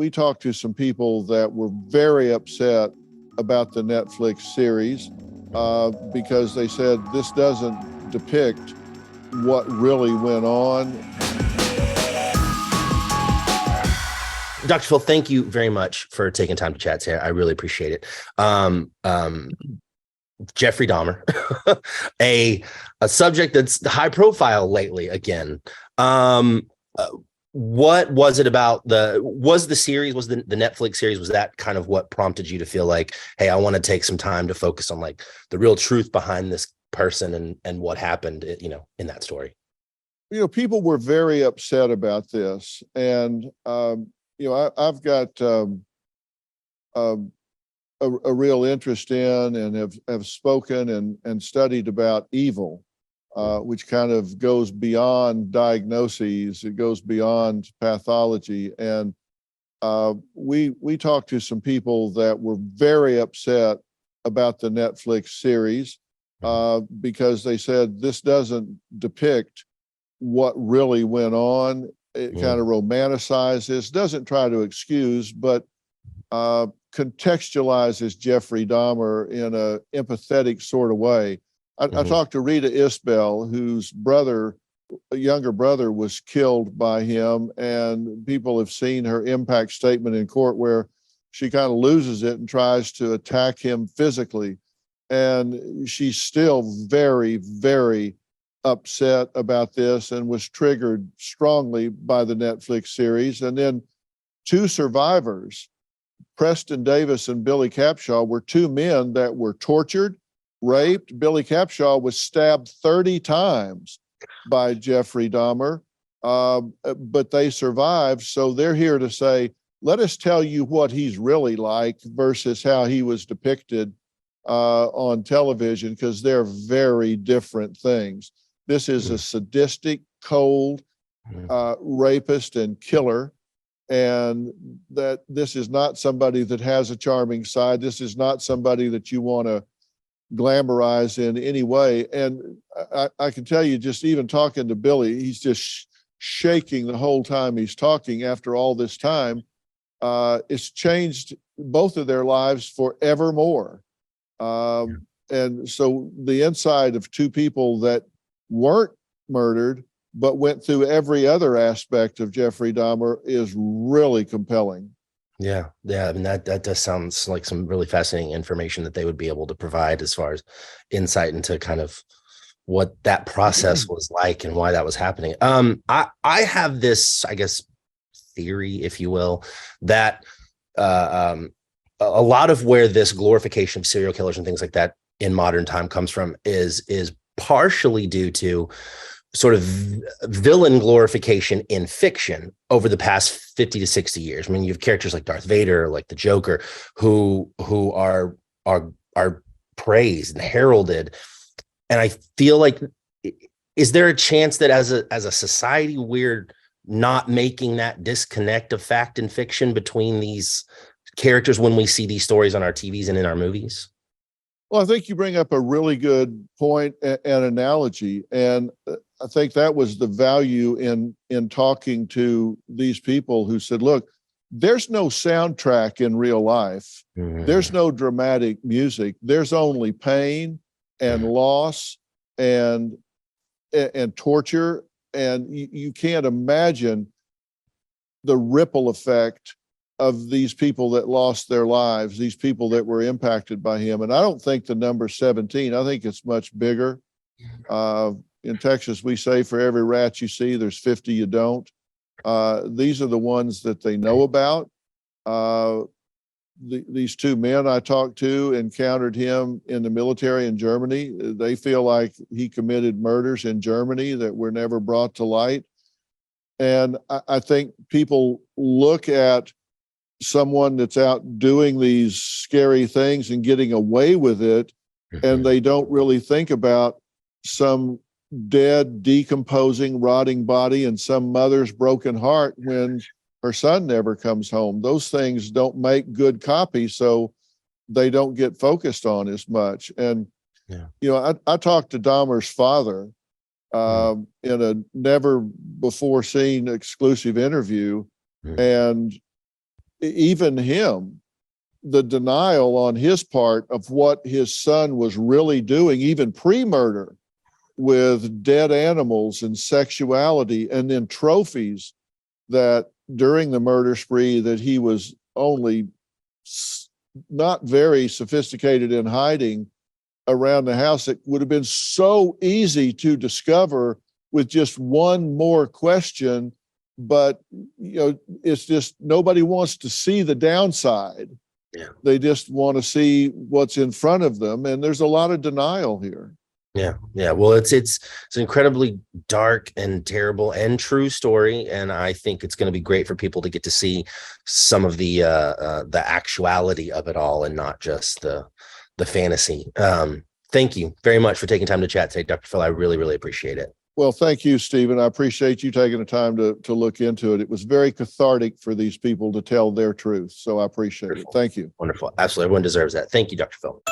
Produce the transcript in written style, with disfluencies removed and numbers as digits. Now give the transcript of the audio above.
we talked to some people that were very upset about the Netflix series because they said this doesn't depict what really went on. Dr. Phil, thank you very much for taking time to chat today. I really appreciate it. Jeffrey Dahmer, a subject that's high profile lately again. What was it about the Netflix series, was that kind of what prompted you to feel like, hey, I want to take some time to focus on like the real truth behind this person and what happened, in that story? People were very upset about this. And, I've got a real interest in and have spoken and studied about evil, which kind of goes beyond diagnoses. It goes beyond pathology. And we talked to some people that were very upset about the Netflix series because they said this doesn't depict what really went on. It kind of romanticizes, doesn't try to excuse, but contextualizes Jeffrey Dahmer in a empathetic sort of way. I talked to Rita Isbell, whose younger brother was killed by him, and people have seen her impact statement in court where she kind of loses it and tries to attack him physically. And she's still very, very upset about this and was triggered strongly by the Netflix series. And then two survivors, Preston Davis and Billy Capshaw, were two men that were tortured, raped. Billy Capshaw was stabbed 30 times by Jeffrey Dahmer, but they survived. So they're here to say, let us tell you what he's really like versus how he was depicted on television, because they're very different things. This is a sadistic, cold rapist and killer. And that this is not somebody that has a charming side. This is not somebody that you want to glamorize in any way. And I can tell you, just even talking to Billy, he's just shaking the whole time he's talking after all this time. It's changed both of their lives forevermore. And so the inside of two people that weren't murdered but went through every other aspect of Jeffrey Dahmer is really compelling. Yeah. I mean, that does sound like some really fascinating information that they would be able to provide as far as insight into kind of what that process was like and why that was happening. I have this, I guess, theory, if you will, that a lot of where this glorification of serial killers and things like that in modern time comes from is partially due to sort of villain glorification in fiction over the past 50 to 60 years. I mean, you have characters like Darth Vader, like the Joker, who are praised and heralded. And I feel like, is there a chance that as a society, we're not making that disconnect of fact and fiction between these characters when we see these stories on our TVs and in our movies? Well, I think you bring up a really good point and analogy. And I think that was the value in talking to these people who said, look, there's no soundtrack in real life. There's no dramatic music. There's only pain and loss and torture. And you can't imagine the ripple effect of these people that lost their lives, these people that were impacted by him. And I don't think the number 17, I think it's much bigger. In Texas, we say for every rat you see, there's 50 you don't. These are the ones that they know about. These two men I talked to encountered him in the military in Germany. They feel like he committed murders in Germany that were never brought to light. And I think people look at someone that's out doing these scary things and getting away with it, and they don't really think about some dead, decomposing, rotting body and some mother's broken heart when her son never comes home. Those things don't make good copy, so they don't get focused on as much. And I talked to Dahmer's father in a never before seen exclusive interview, and even him, the denial on his part of what his son was really doing, even pre-murder, with dead animals and sexuality, and then trophies that during the murder spree that he was only not very sophisticated in hiding around the house. It would have been so easy to discover with just one more question, but it's just nobody wants to see the downside. Yeah. They just want to see what's in front of them, and there's a lot of denial here. Yeah. Well, it's an incredibly dark and terrible and true story, and I think it's going to be great for people to get to see some of the actuality of it all, and not just the fantasy. Thank you very much for taking time to chat today, Dr. Phil. I really, really appreciate it. Well, thank you, Stephen. I appreciate you taking the time to look into it. It was very cathartic for these people to tell their truth, so I appreciate it. Thank you. Wonderful. Absolutely. Everyone deserves that. Thank you, Dr. Phil.